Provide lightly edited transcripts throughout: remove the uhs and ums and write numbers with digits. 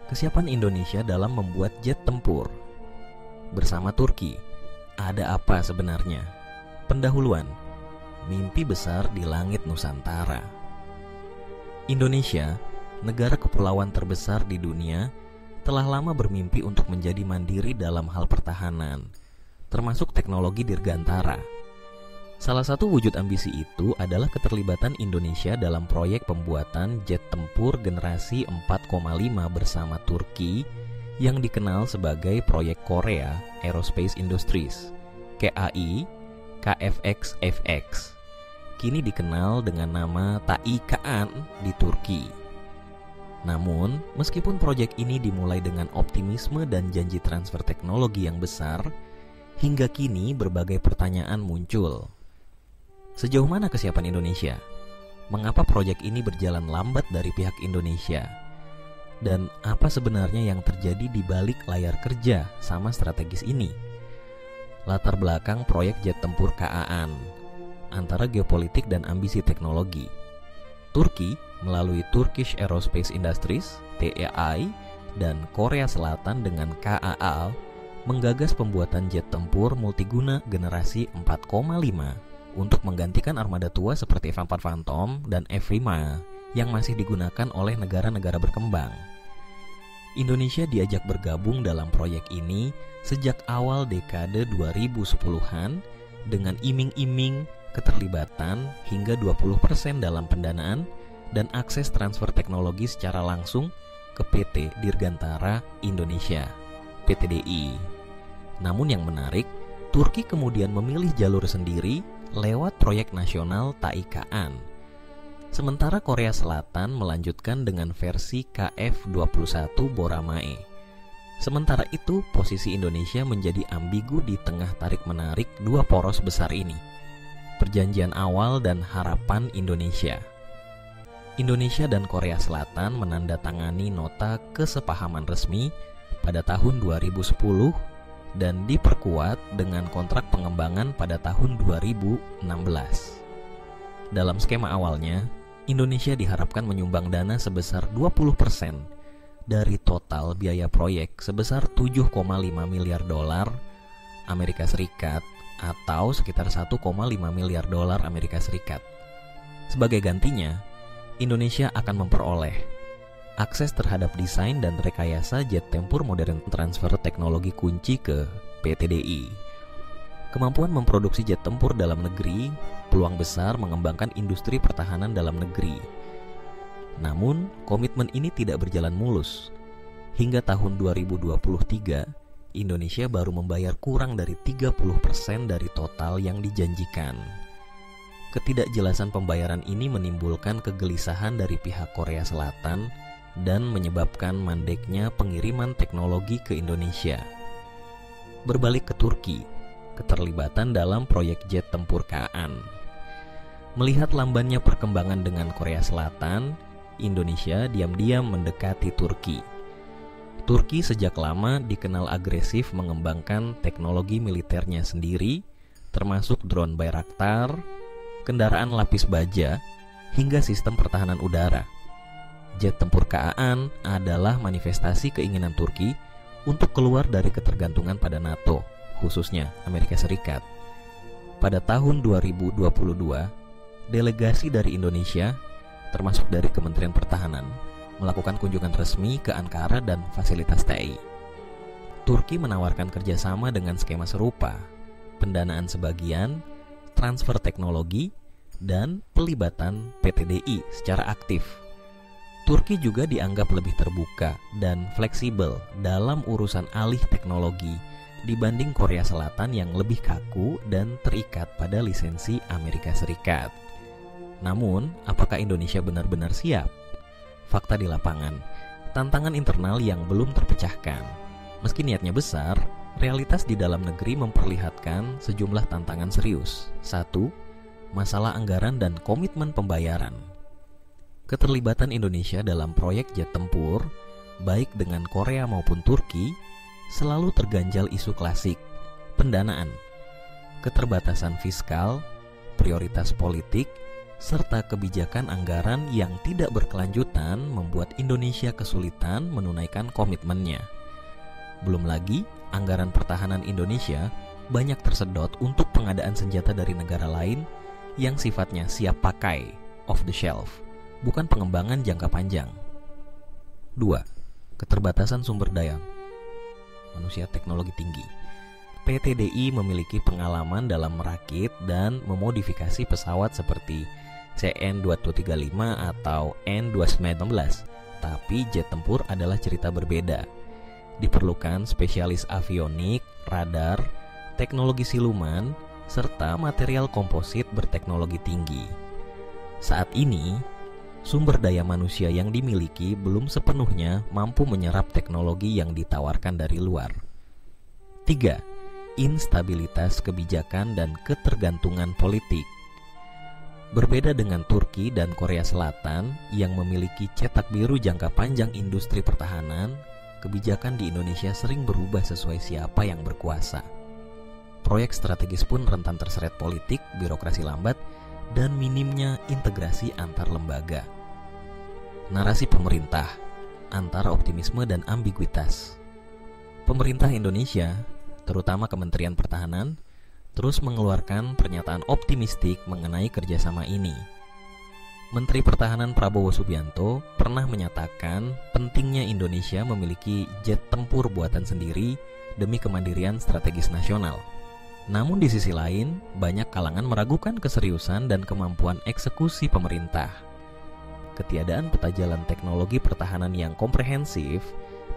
Kesiapan Indonesia dalam membuat jet tempur bersama Turki. Ada apa sebenarnya? Pendahuluan. Mimpi besar di langit Nusantara. Indonesia, negara kepulauan terbesar di dunia, telah lama bermimpi untuk menjadi mandiri dalam hal pertahanan, termasuk teknologi dirgantara. Salah satu wujud ambisi itu adalah keterlibatan Indonesia dalam proyek pembuatan jet tempur generasi 4,5 bersama Turki yang dikenal sebagai Proyek Korea Aerospace Industries (KAI KFXFX). Kini dikenal dengan nama TAI Kaan di Turki. Namun, meskipun proyek ini dimulai dengan optimisme dan janji transfer teknologi yang besar, hingga kini berbagai pertanyaan muncul. Sejauh mana kesiapan Indonesia? Mengapa proyek ini berjalan lambat dari pihak Indonesia? Dan apa sebenarnya yang terjadi di balik layar kerja sama strategis ini? Latar belakang proyek jet tempur KAAN antara geopolitik dan ambisi teknologi. Turki melalui Turkish Aerospace Industries (TAI) dan Korea Selatan dengan KAA menggagas pembuatan jet tempur multiguna generasi 4,5 untuk menggantikan armada tua seperti F-4 Phantom dan F-5 yang masih digunakan oleh negara-negara berkembang. Indonesia diajak bergabung dalam proyek ini sejak awal dekade 2010-an dengan iming-iming keterlibatan hingga 20% dalam pendanaan dan akses transfer teknologi secara langsung ke PT Dirgantara Indonesia (PTDI). Namun yang menarik, Turki kemudian memilih jalur sendiri lewat proyek nasional TAI Kaan. Sementara Korea Selatan melanjutkan dengan versi KF-21 Boramae. Sementara itu, posisi Indonesia menjadi ambigu di tengah tarik-menarik dua poros besar ini. Perjanjian awal dan harapan Indonesia. Indonesia dan Korea Selatan menandatangani nota kesepahaman resmi pada tahun 2010 dan diperkuat dengan kontrak pengembangan pada tahun 2016. Dalam skema awalnya, Indonesia diharapkan menyumbang dana sebesar 20% dari total biaya proyek sebesar 7,5 miliar dolar Amerika Serikat atau sekitar 1,5 miliar dolar Amerika Serikat. Sebagai gantinya, Indonesia akan memperoleh akses terhadap desain dan rekayasa jet tempur modern transfer teknologi kunci ke PTDI. Kemampuan memproduksi jet tempur dalam negeri, peluang besar mengembangkan industri pertahanan dalam negeri. Namun, komitmen ini tidak berjalan mulus. Hingga tahun 2023, Indonesia baru membayar kurang dari 30% dari total yang dijanjikan. Ketidakjelasan pembayaran ini menimbulkan kegelisahan dari pihak Korea Selatan dan menyebabkan mandeknya pengiriman teknologi ke Indonesia. Berbalik ke Turki, keterlibatan dalam proyek jet tempur KAAN. Melihat lambannya perkembangan dengan Korea Selatan, Indonesia diam-diam mendekati Turki. Turki sejak lama dikenal agresif mengembangkan teknologi militernya sendiri, termasuk drone Bayraktar, kendaraan lapis baja, hingga sistem pertahanan udara. Jet tempur KAAN adalah manifestasi keinginan Turki untuk keluar dari ketergantungan pada NATO, khususnya Amerika Serikat. Pada tahun 2022, delegasi dari Indonesia, termasuk dari Kementerian Pertahanan, melakukan kunjungan resmi ke Ankara dan fasilitas TAI. Turki menawarkan kerjasama dengan skema serupa, pendanaan sebagian, transfer teknologi, dan pelibatan PTDI secara aktif. Turki juga dianggap lebih terbuka dan fleksibel dalam urusan alih teknologi dibanding Korea Selatan yang lebih kaku dan terikat pada lisensi Amerika Serikat. Namun, apakah Indonesia benar-benar siap? Fakta di lapangan, tantangan internal yang belum terpecahkan. Meski niatnya besar, realitas di dalam negeri memperlihatkan sejumlah tantangan serius. 1. Masalah anggaran dan komitmen pembayaran. Keterlibatan Indonesia dalam proyek jet tempur, baik dengan Korea maupun Turki, selalu terganjal isu klasik, pendanaan, keterbatasan fiskal, prioritas politik, serta kebijakan anggaran yang tidak berkelanjutan membuat Indonesia kesulitan menunaikan komitmennya. Belum lagi, anggaran pertahanan Indonesia banyak tersedot untuk pengadaan senjata dari negara lain yang sifatnya siap pakai, off the shelf, bukan pengembangan jangka panjang. 2. Keterbatasan sumber daya manusia teknologi tinggi. PT DI memiliki pengalaman dalam merakit dan memodifikasi pesawat seperti CN-235 atau N-219, tapi jet tempur adalah cerita berbeda. Diperlukan spesialis avionik, radar, teknologi siluman, serta material komposit berteknologi tinggi. Saat ini, sumber daya manusia yang dimiliki belum sepenuhnya mampu menyerap teknologi yang ditawarkan dari luar. 3. Instabilitas kebijakan dan ketergantungan politik. Berbeda dengan Turki dan Korea Selatan yang memiliki cetak biru jangka panjang industri pertahanan, kebijakan di Indonesia sering berubah sesuai siapa yang berkuasa. Proyek strategis pun rentan terseret politik, birokrasi lambat, dan minimnya integrasi antar lembaga. Narasi pemerintah antara optimisme dan ambiguitas. Pemerintah Indonesia, terutama Kementerian Pertahanan, terus mengeluarkan pernyataan optimistik mengenai kerjasama ini. Menteri Pertahanan Prabowo Subianto pernah menyatakan pentingnya Indonesia memiliki jet tempur buatan sendiri demi kemandirian strategis nasional. Namun di sisi lain, banyak kalangan meragukan keseriusan dan kemampuan eksekusi pemerintah. Ketiadaan peta jalan teknologi pertahanan yang komprehensif,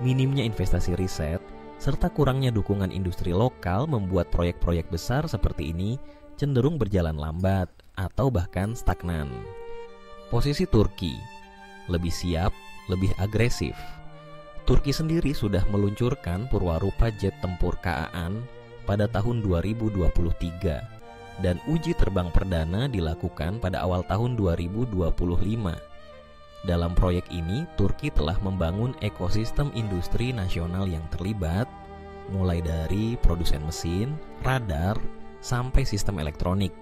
minimnya investasi riset, serta kurangnya dukungan industri lokal membuat proyek-proyek besar seperti ini cenderung berjalan lambat atau bahkan stagnan. Posisi Turki lebih siap, lebih agresif. Turki sendiri sudah meluncurkan purwarupa jet tempur KA-an pada tahun 2023 dan uji terbang perdana dilakukan pada awal tahun 2025. Dalam proyek ini, Turki telah membangun ekosistem industri nasional yang terlibat, mulai dari produsen mesin, radar, sampai sistem elektronik.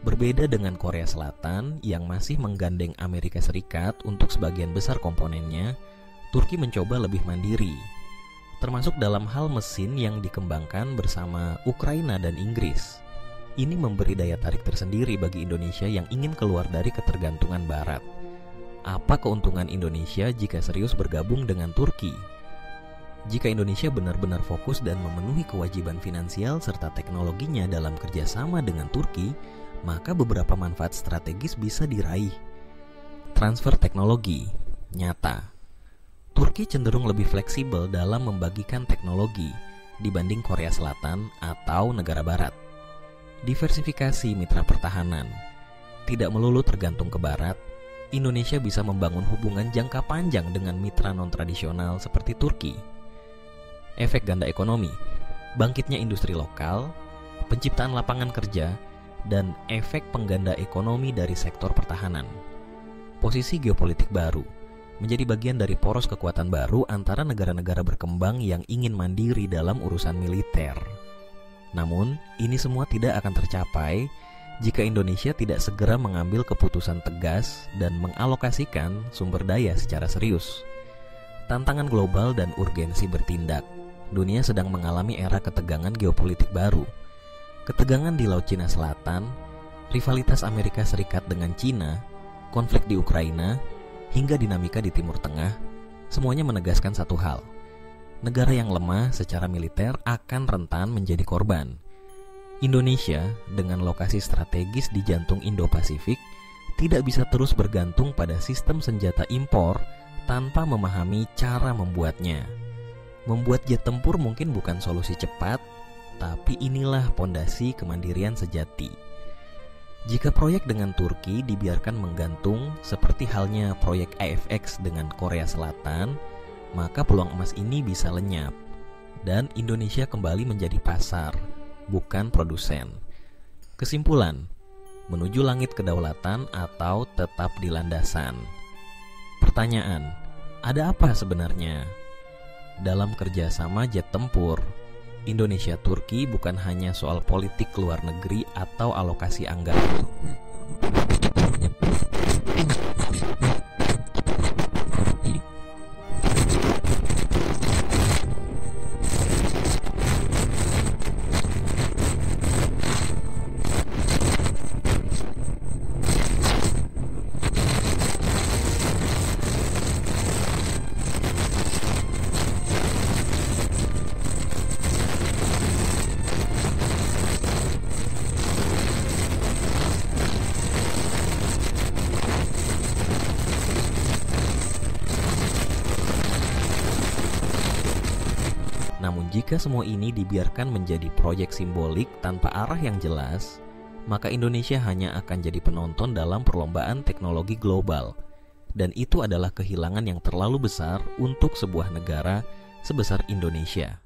Berbeda dengan Korea Selatan yang masih menggandeng Amerika Serikat untuk sebagian besar komponennya, Turki mencoba lebih mandiri, termasuk dalam hal mesin yang dikembangkan bersama Ukraina dan Inggris. Ini memberi daya tarik tersendiri bagi Indonesia yang ingin keluar dari ketergantungan Barat. Apa keuntungan Indonesia jika serius bergabung dengan Turki? Jika Indonesia benar-benar fokus dan memenuhi kewajiban finansial serta teknologinya dalam kerjasama dengan Turki, maka beberapa manfaat strategis bisa diraih. Transfer teknologi nyata. Turki cenderung lebih fleksibel dalam membagikan teknologi dibanding Korea Selatan atau negara Barat. Diversifikasi mitra pertahanan. Tidak melulu tergantung ke Barat, Indonesia bisa membangun hubungan jangka panjang dengan mitra non-tradisional seperti Turki. Efek ganda ekonomi, bangkitnya industri lokal, penciptaan lapangan kerja, dan efek pengganda ekonomi dari sektor pertahanan. Posisi geopolitik baru, menjadi bagian dari poros kekuatan baru antara negara-negara berkembang yang ingin mandiri dalam urusan militer. Namun, ini semua tidak akan tercapai jika Indonesia tidak segera mengambil keputusan tegas dan mengalokasikan sumber daya secara serius. Tantangan global dan urgensi bertindak. Dunia sedang mengalami era ketegangan geopolitik baru. Ketegangan di Laut Cina Selatan, rivalitas Amerika Serikat dengan Cina, konflik di Ukraina, hingga dinamika di Timur Tengah, semuanya menegaskan satu hal. Negara yang lemah secara militer akan rentan menjadi korban. Indonesia dengan lokasi strategis di jantung Indo-Pasifik tidak bisa terus bergantung pada sistem senjata impor tanpa memahami cara membuatnya. Membuat jet tempur mungkin bukan solusi cepat, tapi inilah pondasi kemandirian sejati. Jika proyek dengan Turki dibiarkan menggantung seperti halnya proyek AFX dengan Korea Selatan, maka peluang emas ini bisa lenyap dan Indonesia kembali menjadi pasar, bukan produsen. Kesimpulan, menuju langit kedaulatan atau tetap di landasan. Pertanyaan, ada apa sebenarnya? Dalam kerjasama jet tempur, Indonesia-Turki bukan hanya soal politik luar negeri atau alokasi anggaran. Jika semua ini dibiarkan menjadi proyek simbolik tanpa arah yang jelas, maka Indonesia hanya akan jadi penonton dalam perlombaan teknologi global. Dan itu adalah kehilangan yang terlalu besar untuk sebuah negara sebesar Indonesia.